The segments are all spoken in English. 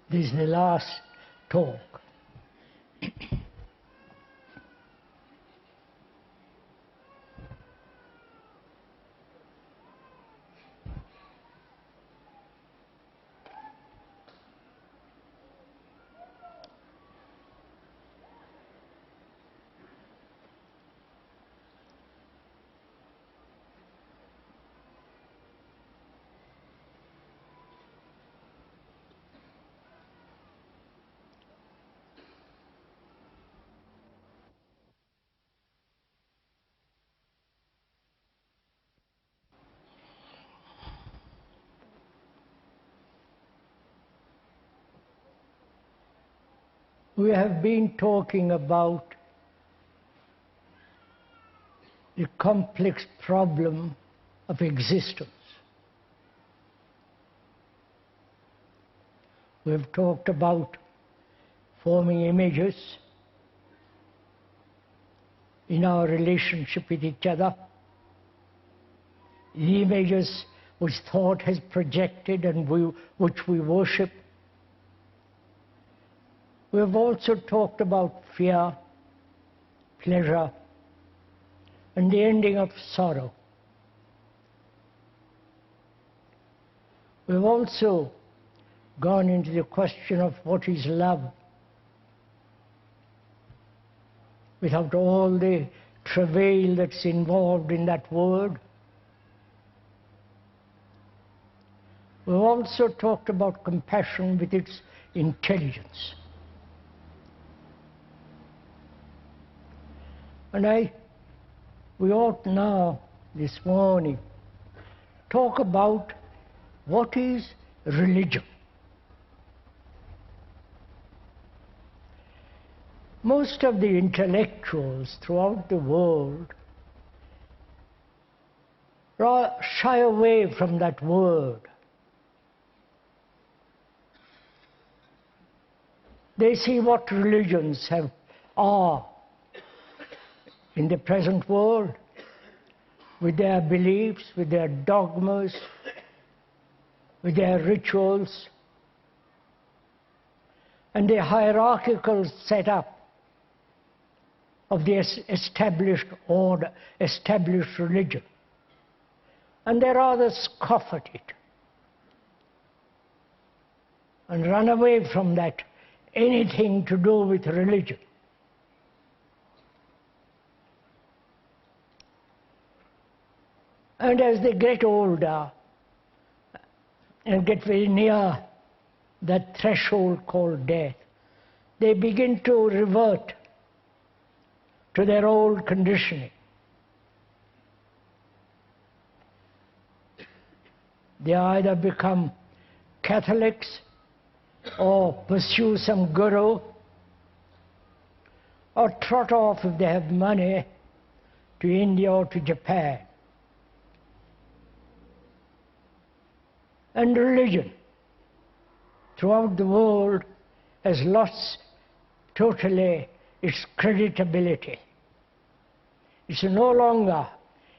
This is the last talk. We have been talking about the complex problem of existence. We have talked about forming images in our relationship with each other, the images which thought has projected and which we worship. We have also talked about fear, pleasure, and the ending of sorrow. We have also gone into the question of what is love, without all the travail that's involved in that word. We have also talked about compassion with its intelligence. And we ought now, this morning, talk about what is religion. Most of the intellectuals throughout the world shy away from that word. They see what religions are in the present world, with their beliefs, with their dogmas, with their rituals, and the hierarchical setup of the established order, established religion. And they rather scoff at it and run away from that, anything to do with religion. And as they get older and get very near that threshold called death, they begin to revert to their old conditioning. They either become Catholics or pursue some guru, or trot off, if they have money, to India or to Japan. And religion throughout the world has lost totally its creditability. It no longer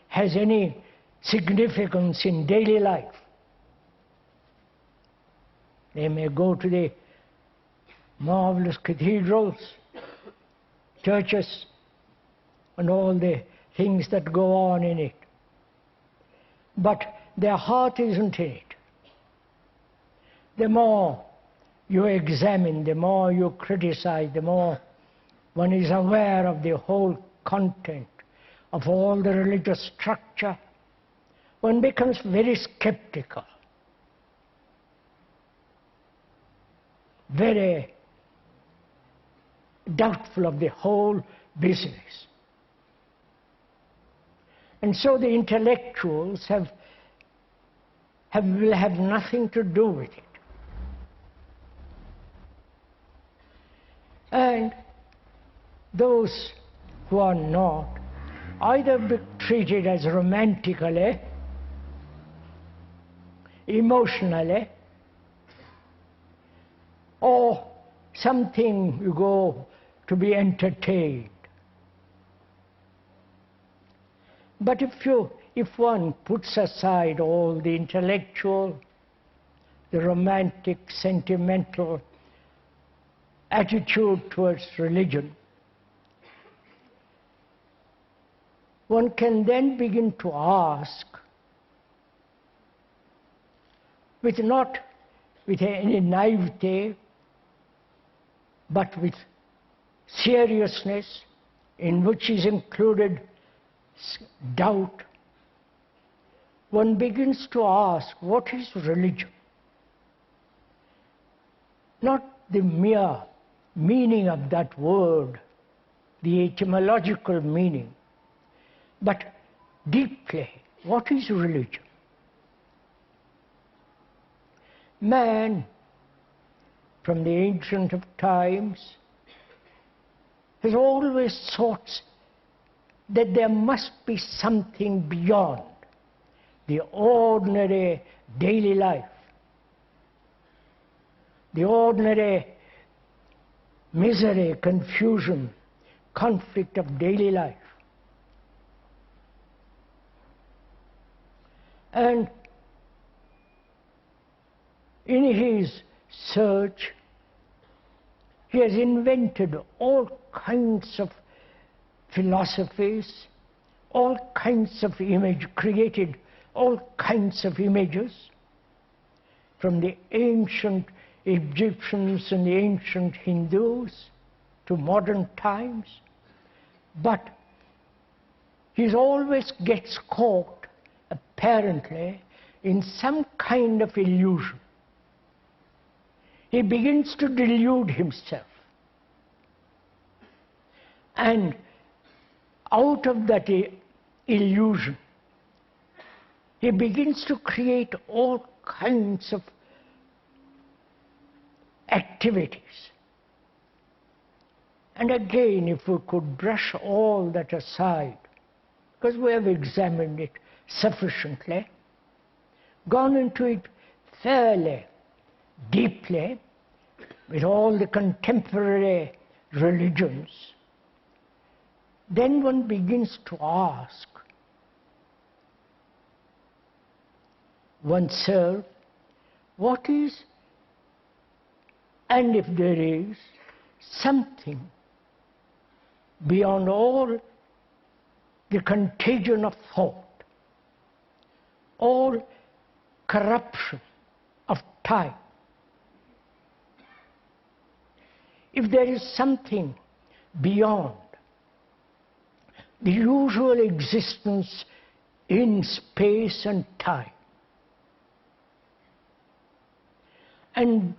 has any significance in daily life. They may go to the marvelous cathedrals, churches, and all the things that go on in it, but their heart isn't in it. The more you examine, the more you criticize, the more one is aware of the whole content of all the religious structure, one becomes very skeptical, very doubtful of the whole business. And so the intellectuals will have nothing to do with it. And those who are not either be treated as romantically, emotionally, or something you go to be entertained. But if one puts aside all the intellectual, the romantic, sentimental attitude towards religion, one can then begin to ask, not with any naivete, but with seriousness, in which is included doubt, one begins to ask, what is religion? Not the mere meaning of that word, the etymological meaning, but deeply, what is religion? Man, from the ancient of times, has always thought that there must be something beyond the ordinary daily life, the ordinary misery, confusion, conflict of daily life. And in his search, he has invented all kinds of philosophies, all kinds of created all kinds of images, from the ancient Egyptians and the ancient Hindus to modern times. But he always gets caught, apparently, in some kind of illusion. He begins to delude himself. And out of that illusion, he begins to create all kinds of activities. And again, if we could brush all that aside, because we have examined it sufficiently, gone into it fairly deeply with all the contemporary religions, then one begins to ask oneself, what is, and if there is, something beyond all the contagion of thought, all corruption of time. If there is something beyond the usual existence in space and time, and